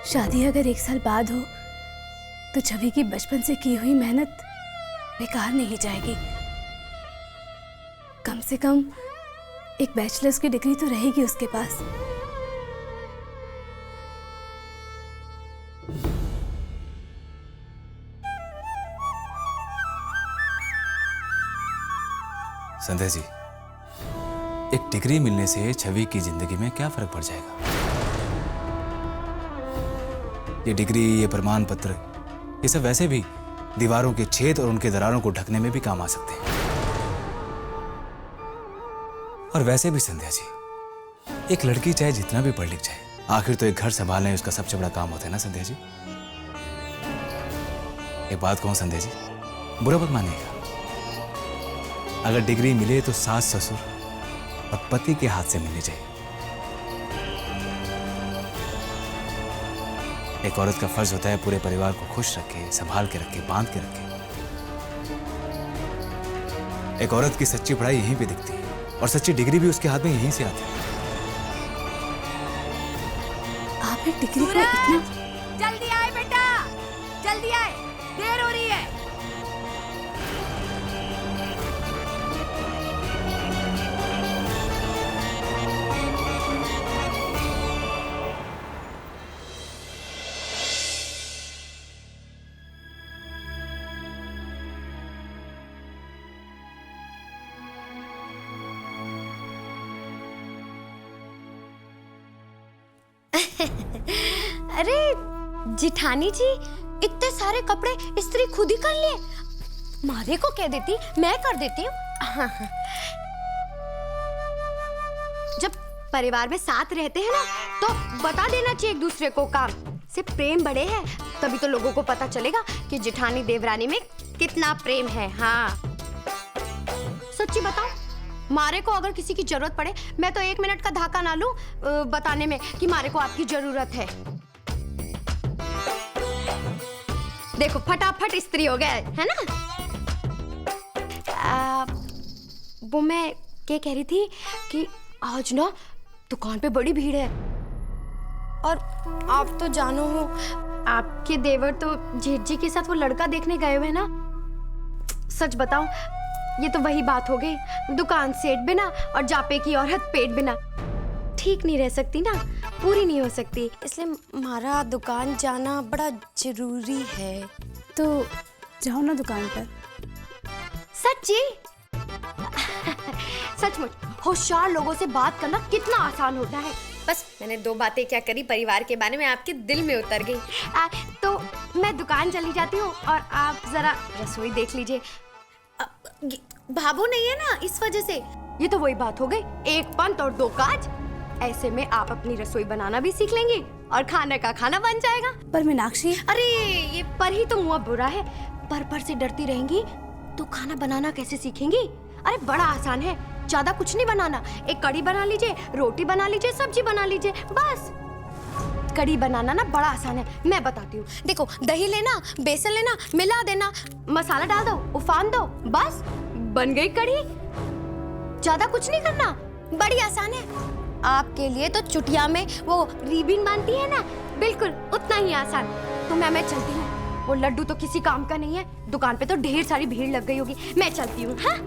शादी अगर 1 साल बाद हो तो छवि की बचपन से की हुई मेहनत बेकार नहीं जाएगी। कम से कम एक बैचलर्स की डिग्री तो रहेगी उसके पास। संध्या जी, एक डिग्री मिलने से छवि की जिंदगी में क्या फर्क पड़ जाएगा? ये डिग्री, ये प्रमाण पत्र, ये सब वैसे भी दीवारों के छेद और उनके दरारों को ढकने में भी काम आ सकते हैं। और वैसे भी संध्या जी, एक लड़की चाहे जितना भी पढ़ लिख जाए, आखिर तो एक घर संभालना उसका सबसे बड़ा काम होता है ना संध्या जी। एक बात कहूं संध्या जी, बुरा मत मानिएगा, अगर डिग्री मिले तो सास ससुर और पति के हाथ से मिलनी चाहिए। एक औरत का फर्ज होता है पूरे परिवार को खुश रखे, संभाल के रखे, बांध के रखे। एक औरत की सच्ची पढ़ाई यहीं पे दिखती है और सच्ची डिग्री भी उसके हाथ में यहीं से आती है। आप एक डिग्री का इतना... जल्दी आए बेटा, जल्दी आए, देर हो रही है। अरे जिठानी जी, इतने सारे कपड़े इस्त्री खुद ही कर लिए। मारे को कह देती, मैं कर देती हूँ। जब परिवार में साथ रहते हैं ना, तो बता देना चाहिए एक दूसरे को काम। सिर्फ प्रेम बड़े हैं, तभी तो लोगों को पता चलेगा कि जिठानी देवरानी में कितना प्रेम है। हाँ, सच्ची बताओ, मारे को अगर किसी की जरूरत पड़े, मैं तो 1 मिनट का धाका ना लूं बताने में कि मारे को आपकी जरूरत है। देखो फटाफट इस्त्री हो गया है ना। वो मैं क्या कह रही थी कि आज ना दुकान पे बड़ी भीड़ है, और आप तो जानो हो, आपके देवर तो जेठ जी के साथ वो लड़का देखने गए हुए ना। सच बताऊं, ये तो वही बात हो गई, दुकान सेठ बिना और जापे की औरत पेट बिना। ठीक नहीं रह सकती ना, पूरी नहीं हो सकती, इसलिए हमारा दुकान जाना बड़ा जरूरी है। तो जाओ ना दुकान पर। सच्ची? सचमुच होशियार लोगों से बात करना कितना आसान होता है। बस मैंने 2 बातें क्या करी, परिवार के बारे में आपके दिल में उतर गई। तो मैं दुकान चली जाती हूँ और आप जरा रसोई देख लीजिए। भाभू नहीं है ना, इस वजह से। ये तो वही बात हो गई, 1 पंत और 2 काज। ऐसे में आप अपनी रसोई बनाना भी सीख लेंगी और खाने का खाना बन जाएगा। पर मीनाक्षी, अरे ये पर ही तो मुँह बुरा है। पर से डरती रहेंगी तो खाना बनाना कैसे सीखेंगी? अरे बड़ा आसान है, ज्यादा कुछ नहीं बनाना। एक कढ़ी बना लीजिए, रोटी बना लीजिए, सब्जी बना लीजिए, बस। कढ़ी बनाना ना बड़ा आसान है, मैं बताती हूँ। देखो, दही लेना, बेसन लेना, मिला देना, मसाला डाल दो, उफान दो, बस बन गई कढ़ी। ज्यादा कुछ नहीं करना, बड़ी आसान है। आपके लिए तो चुटिया में वो रिबन बांधती है ना, बिल्कुल उतना ही आसान। तो मैं चलती हूँ, वो लड्डू तो किसी काम का नहीं है। दुकान पे तो ढेर सारी भीड़ लग गई होगी, मैं चलती हूँ। हाँ,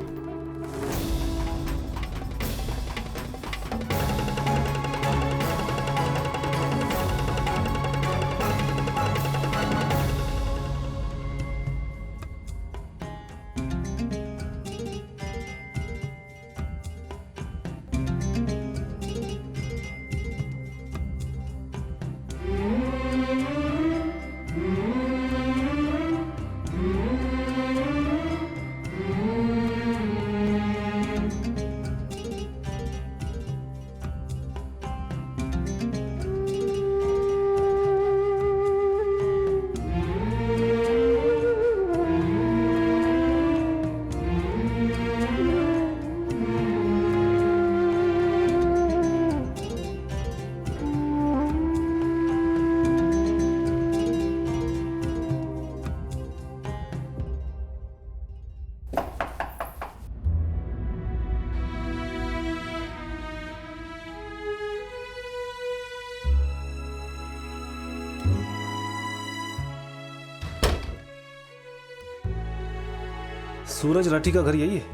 सूरज राठी का घर यही है?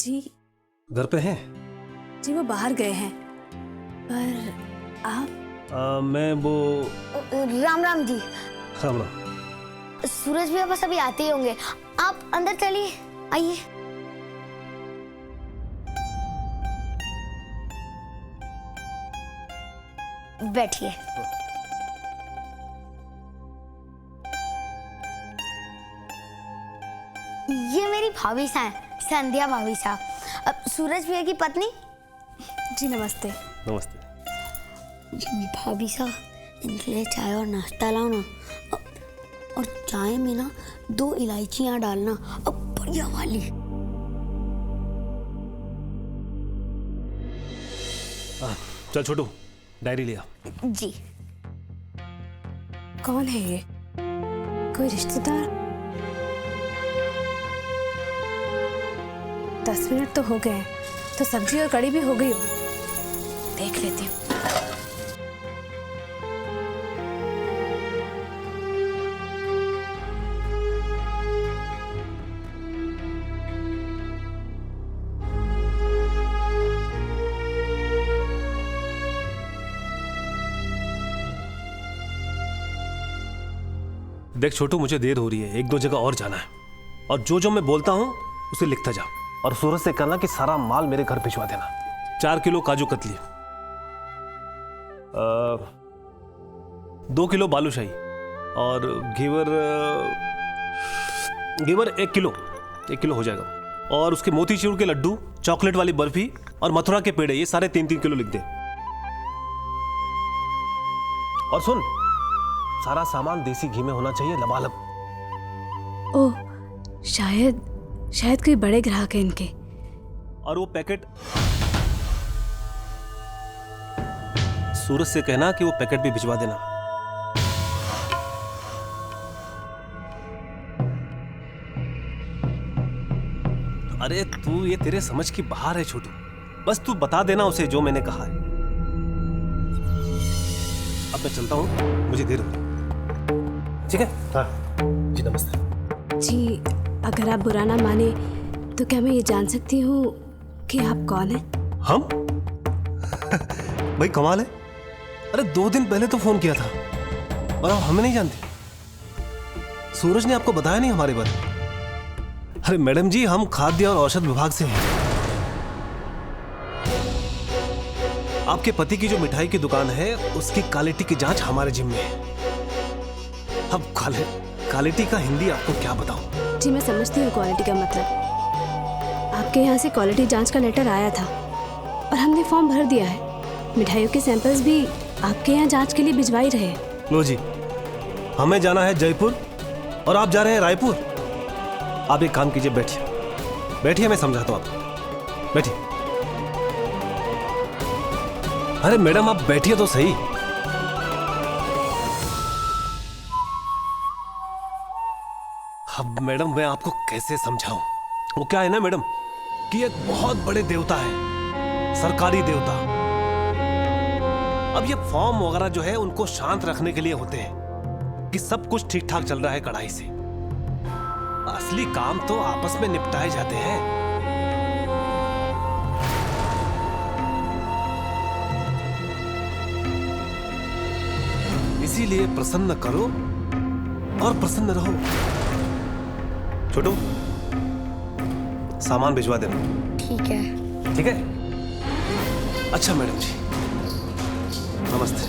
जी घर पे हैं? जी वो बाहर गए हैं, पर आप? मैं वो राम राम जी। राम राम। सूरज भैया बस अभी आते ही होंगे, आप अंदर चलिए, आइए। बैठिए। ये मेरी भाभी सा है, संध्या भाभी सा। अब सूरज भैया की पत्नी। जी नमस्ते। नमस्ते। भाभी सा, इनके लिए चाय और नाश्ता लाओ ना, और चाय में ना 2 इलायचियां डालना, अब बढ़िया वाली। चल छोटू, डायरी लिया। जी। कौन है ये? कोई रिश्तेदार? 10 मिनट तो हो गए हैं, तो सब्जी और कड़ी भी हो गई होगी। देख लेती हूँ। देख छोटू, मुझे देर हो रही है, 1-2 जगह और जाना है, और जो जो मैं बोलता हूँ उसे लिखता जा, और सूरज से कहना कि सारा माल मेरे घर भिजवा देना। 4 किलो काजू कतली, 2 किलो बालूशाही, और घेवर 1 किलो हो जाएगा, और उसके मोतीचूर के लड्डू, चॉकलेट वाली बर्फी और मथुरा के पेड़े, ये सारे 3-3 किलो लिख दे। और सुन, सारा सामान देसी घी में होना चाहिए, लबालब। ओह, शायद कोई बड़े ग्राहक हैं इनके। और वो पैकेट सूरज से कहना कि वो पैकेट भी भिजवा देना। अरे तू, ये तेरे समझ की बाहर है छोटू, बस तू बता देना उसे जो मैंने कहा है। अब मैं चलता हूं, मुझे देर हो रही है। ठीक है? हाँ जी, नमस्ते जी। अगर आप बुरा ना माने तो क्या मैं ये जान सकती हूँ कि आप कौन हैं? हम? भाई कमाल है, अरे 2 दिन पहले तो फोन किया था और आप हमें नहीं जानते। सूरज ने आपको बताया नहीं हमारे बारे में? अरे मैडम जी, हम खाद्य और औषध विभाग से हैं। आपके पति की जो मिठाई की दुकान है उसकी क्वालिटी की जांच हमारे जिम्मे है। अब क्वालिटी का हिंदी आपको क्या बताऊं? जी मैं समझती हूँ क्वालिटी का मतलब। आपके यहाँ से क्वालिटी जांच का लेटर आया था और हमने फॉर्म भर दिया है। मिठाइयों के सैंपल्स भी आपके यहाँ जांच के लिए भिजवा ही रहे हैं। लो जी, हमें जाना है जयपुर और आप जा रहे हैं रायपुर। आप एक काम कीजिए, बैठिए, मैं समझाता हूँ आपको। बैठिए। अरे मैडम, आप बैठिए तो सही। अब मैडम, मैं आपको कैसे समझाऊं? वो क्या है ना मैडम, कि एक बहुत बड़े देवता है, सरकारी देवता। अब ये फॉर्म वगैरह जो है उनको शांत रखने के लिए होते हैं कि सब कुछ ठीक ठाक चल रहा है कड़ाई से। असली काम तो आपस में निपटाए जाते हैं। इसीलिए प्रसन्न करो और प्रसन्न रहो। छोटू, सामान भिजवा देना। ठीक है। ठीक है? अच्छा मैडम जी, नमस्ते।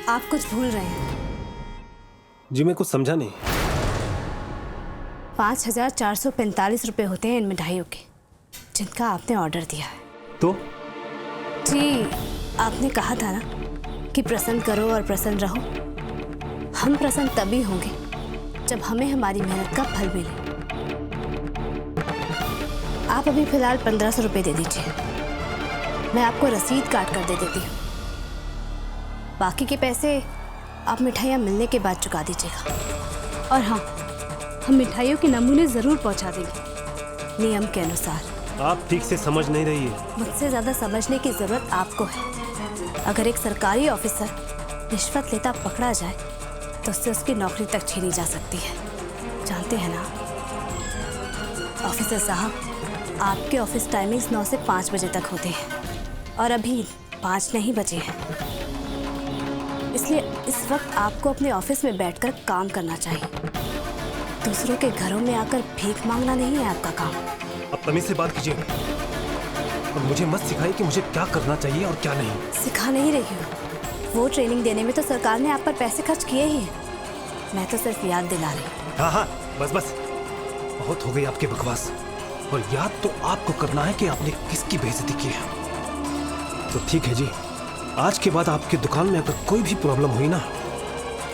आप कुछ भूल रहे हैं। जी मैं कुछ समझा नहीं। 5,445 रुपए होते हैं इन मिठाइयों के, जिनका आपने ऑर्डर दिया है। तो जी, आपने कहा था ना कि प्रसन्न करो और प्रसन्न रहो। हम प्रसन्न तभी होंगे जब हमें हमारी मेहनत का फल मिले। आप अभी फिलहाल 1500 रुपये दे दीजिए, मैं आपको रसीद काट कर दे देती हूँ। बाकी के पैसे आप मिठाइयाँ मिलने के बाद चुका दीजिएगा। और हाँ, हम मिठाइयों के नमूने ज़रूर पहुँचा देंगे नियम के अनुसार। आप ठीक से समझ नहीं रही है। मुझसे ज़्यादा समझने की ज़रूरत आपको है। अगर एक सरकारी ऑफिसर रिश्वत लेता पकड़ा जाए तो उससे उसकी नौकरी तक छीनी जा सकती है, जानते हैं ना ऑफिसर साहब? आपके ऑफिस टाइमिंग्स 9 से 5 बजे तक होते हैं और अभी 5 नहीं बजे हैं, इसलिए इस वक्त आपको अपने ऑफिस में बैठकर काम करना चाहिए। दूसरों के घरों में आकर भीख मांगना नहीं है आपका काम। अब तमीज से बात कीजिए और मुझे मत सिखाइए कि मुझे क्या करना चाहिए और क्या नहीं। सिखा नहीं रही हूँ, वो ट्रेनिंग देने में तो सरकार ने आप पर पैसे खर्च किए ही हैं। मैं तो सिर्फ याद दिला रही हूँ। हाँ हाँ, बस बस, बहुत हो गई आपकी बकवास। और याद तो आपको करना है कि आपने किसकी बेइज्जती की है। तो ठीक है जी, आज के बाद आपकी दुकान में अगर कोई भी प्रॉब्लम हुई ना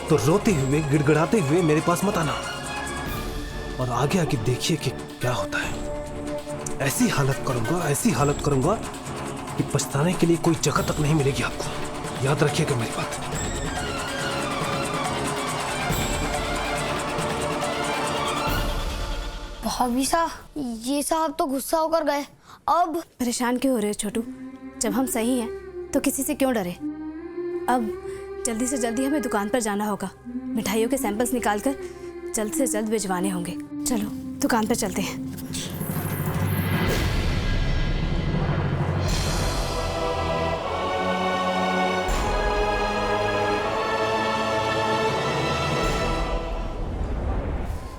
तो रोते हुए गिड़गिड़ाते हुए मेरे पास मत आना, और आगे आगे देखिए कि क्या होता है। ऐसी हालत करूंगा कि पछताने के लिए कोई जगह तक नहीं मिलेगी आपको। याद रखिएगा मेरी बात। भाभी साहब, ये साहब तो गुस्सा होकर गए। अब परेशान क्यों हो रहे हो छोटू? जब हम सही हैं तो किसी से क्यों डरे? अब जल्दी से जल्दी हमें दुकान पर जाना होगा। मिठाइयों के सैंपल्स निकालकर जल्द से जल्द भिजवाने होंगे। चलो दुकान पर चलते हैं।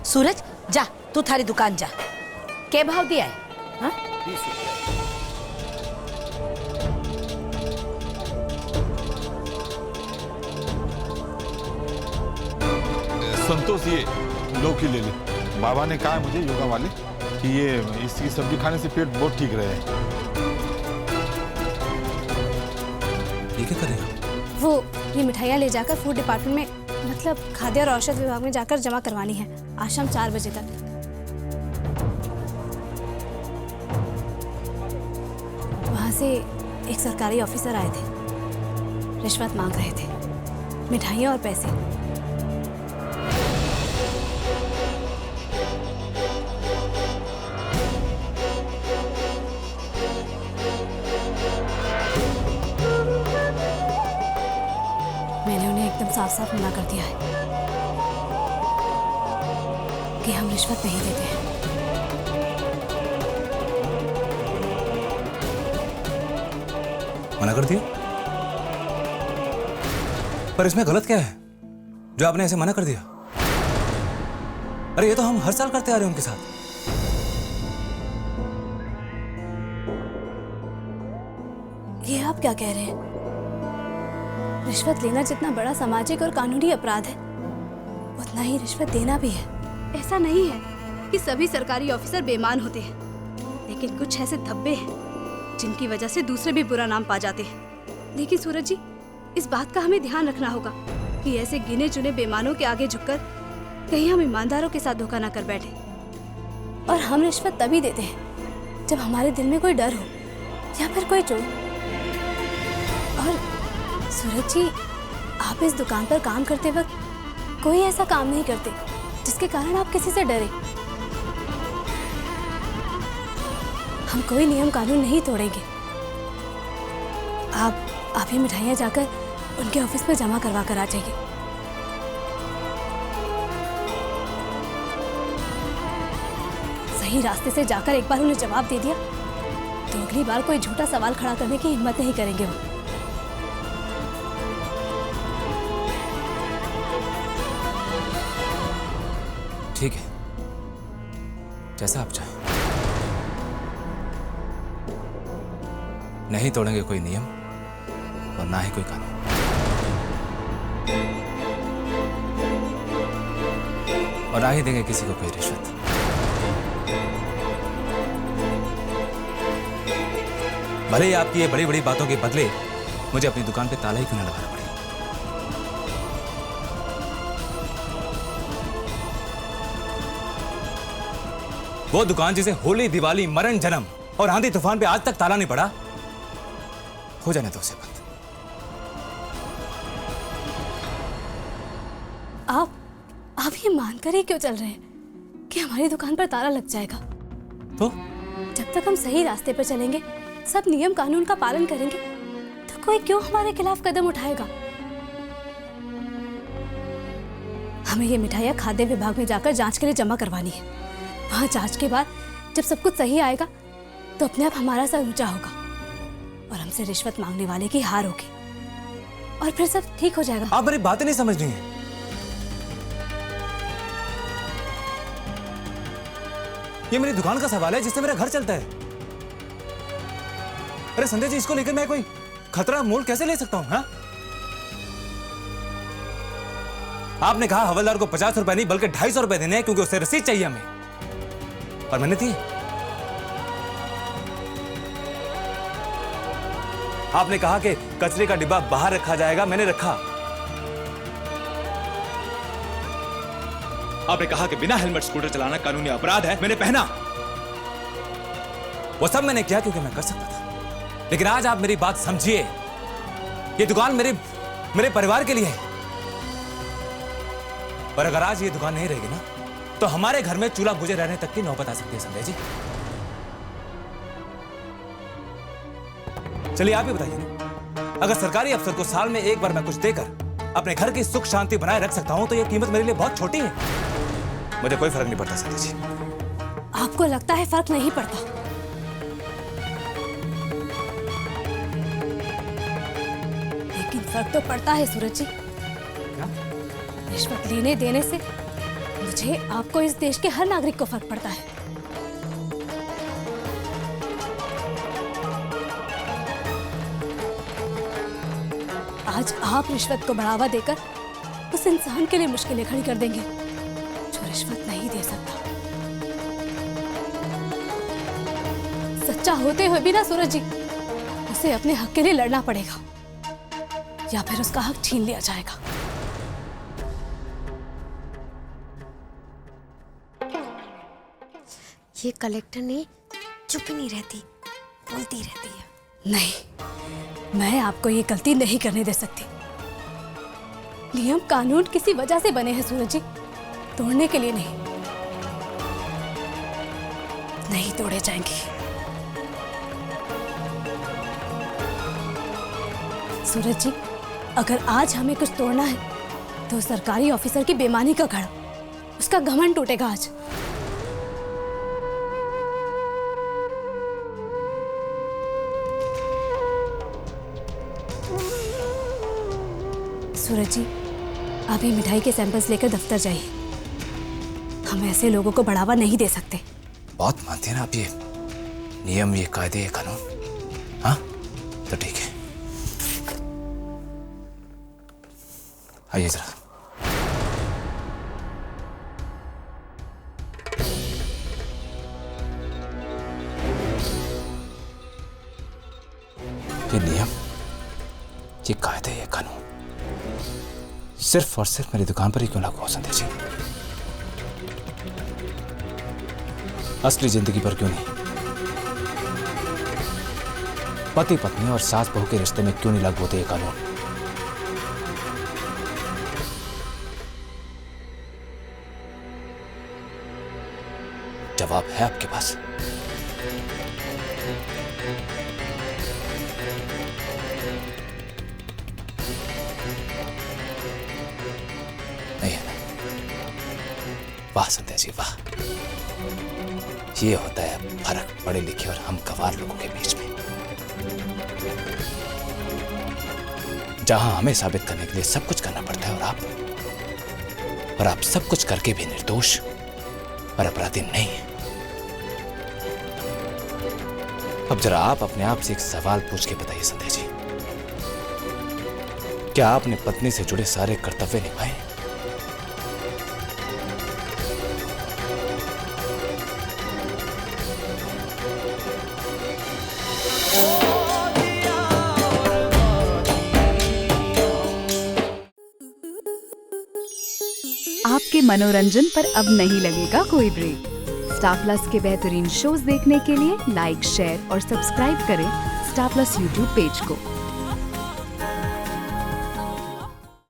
सूरज जा, तू थारी दुकान जा। क्या भाव दिया है? हाँ? संतोष, ये लौकी ले ले। बाबा ने कहा है मुझे, योगा वाले, कि ये इसकी सब्जी खाने से पेट बहुत ठीक रहे। ये क्या करेगा? वो ये मिठाइयाँ ले जाकर फूड डिपार्टमेंट में, मतलब खाद्य और औषध विभाग में जाकर जमा करवानी है आज शाम 4 बजे तक। वहाँ से एक सरकारी ऑफिसर आए थे, रिश्वत मांग रहे थे, मिठाइयाँ और पैसे। मैंने उन्हें एकदम साफ साफ मना कर दिया है कि हम रिश्वत नहीं देते हैं। मना कर दिया? पर इसमें गलत क्या है जो आपने ऐसे मना कर दिया? अरे ये तो हम हर साल करते आ रहे हैं उनके साथ। ये आप क्या कह रहे हैं? रिश्वत लेना जितना बड़ा सामाजिक और कानूनी अपराध है, उतना ही रिश्वत देना भी है। ऐसा नहीं है कि सभी सरकारी ऑफिसर बेईमान होते हैं, लेकिन कुछ ऐसे धब्बे हैं जिनकी वजह से दूसरे भी बुरा नाम पा जाते हैं। लेकिन सूरज जी, इस बात का हमें ध्यान रखना होगा कि ऐसे गिने चुने बेईमानों के आगे झुककर कहीं हम ईमानदारों के साथ धोखा ना कर बैठे। और हम रिश्वत तभी देते हैं जब हमारे दिल में कोई डर हो या फिर कोई चोट। और सूरज जी, आप इस दुकान पर काम करते वक्त कोई ऐसा काम नहीं करते जिसके कारण आप किसी से डरे। हम कोई नियम कानून नहीं तोड़ेंगे। आप ही मिठाइयाँ जाकर उनके ऑफिस में जमा करवा कर आ जाइए। सही रास्ते से जाकर एक बार उन्हें जवाब दे दिया तो अगली बार कोई झूठा सवाल खड़ा करने की हिम्मत नहीं करेंगे वो। ठीक है, जैसा आप चाहें। नहीं तोड़ेंगे कोई नियम और ना ही कोई कानून। और ना ही देंगे किसी को कोई रिश्वत। भले ही आपकी ये बड़ी बड़ी बातों के बदले मुझे अपनी दुकान पे ताला ही क्यों न लगाना पड़े। वो दुकान जिसे होली, दिवाली, मरण, जन्म और आंधी तूफान पे आज तक ताला नहीं पड़ा, हो जाने दो उसे बंद। आप ये मानकर ही क्यों चल रहे हैं कि हमारी दुकान पर ताला लग जाएगा? तो जब तक हम सही रास्ते पर चलेंगे, सब नियम कानून का पालन करेंगे, तो कोई क्यों हमारे खिलाफ कदम उठाएगा? हमें ये मिठाइयाँ खाद्य विभाग में जाकर जांच के लिए जमा करवानी है। वहाँ जांच के बाद जब सब कुछ सही आएगा तो अपने आप हमारा सर ऊंचा होगा और हमसे रिश्वत मांगने वाले की हार होगी और फिर सब ठीक हो जाएगा। आप मेरी बातें नहीं समझ रही हैं। ये मेरी दुकान का सवाल है जिससे मेरा घर चलता है। अरे संजय जी, इसको लेकर मैं कोई खतरा मोल कैसे ले सकता हूं? हाँ? आपने कहा हवलदार को 50 रुपए नहीं बल्कि 250 रुपए देने हैं क्योंकि उसे रसीद चाहिए हमें, और मैंने दी। आपने कहा कि कचरे का डिब्बा बाहर रखा जाएगा, मैंने रखा। आपने कहा कि बिना हेलमेट स्कूटर चलाना कानूनी अपराध है, मैंने पहना। वो सब मैंने किया क्योंकि मैं कर सकता था। लेकिन आज आप मेरी बात समझिए, ये दुकान मेरे परिवार के लिए है। और अगर आज ये दुकान नहीं रहेगी ना, तो हमारे घर में चूल्हा बुझे रहने तक की नौबत आ सकती है संजय जी। चलिए आप ही बताइए ना, अगर सरकारी अफसर को साल में एक बार मैं कुछ देकर अपने घर की सुख शांति बनाए रख सकता हूं तो यह कीमत मेरे लिए बहुत छोटी है। मुझे कोई फर्क नहीं पड़ता संजय जी। आपको लगता है फर्क नहीं पड़ता, लेकिन फर्क तो पड़ता है सूरज जी। क्या? रिश्वत लेने देने से मुझे, आपको, इस देश के हर नागरिक को फर्क पड़ता है। आज आप रिश्वत को बढ़ावा देकर उस इंसान के लिए मुश्किलें खड़ी कर देंगे जो रिश्वत नहीं दे सकता। सच्चा होते हुए भी ना सूरज जी, उसे अपने हक के लिए लड़ना पड़ेगा या फिर उसका हक छीन लिया जाएगा। ये कलेक्टर ने चुप ही नहीं रहती, बोलती रहती है। नहीं, मैं आपको ये गलती नहीं करने दे सकती। नियम कानून किसी वजह से बने हैं सूरज जी, तोड़ने के लिए नहीं। नहीं तोड़े जाएंगे। सूरज जी, अगर आज हमें कुछ तोड़ना है तो सरकारी ऑफिसर की बेईमानी का गढ़, उसका घमंड टूटेगा आज। सूरज जी, आप ये मिठाई के सैंपल्स लेकर दफ्तर जाइए। हम ऐसे लोगों को बढ़ावा नहीं दे सकते। बहुत मानते हैं ना आप ये नियम, ये कायदे, ये कानून। हाँ तो ठीक है, आइए जरा। ये नियम, ये कायदे, ये कानून सिर्फ और सिर्फ मेरी दुकान पर ही क्यों लागू हो संजय जी? असली जिंदगी पर क्यों नहीं? पति पत्नी और सास बहू के रिश्ते में क्यों नहीं लागू होते ये कानून? जवाब है आपके पास? नहीं है ना? वाह संध्या जी वाह, ये होता है फर्क पढ़े लिखे और हम गंवार लोगों के बीच में। जहां हमें साबित करने के लिए सब कुछ करना पड़ता है और आप सब कुछ करके भी निर्दोष और अपराधी नहीं है। अब जरा आप अपने आप से एक सवाल पूछ के बताइए संध्या जी, क्या आपने पत्नी से जुड़े सारे कर्तव्य निभाए? आपके मनोरंजन पर अब नहीं लगेगा कोई ब्रेक। स्टार प्लस के बेहतरीन शोज देखने के लिए लाइक, शेयर और सब्सक्राइब करें स्टार प्लस यूट्यूब पेज को।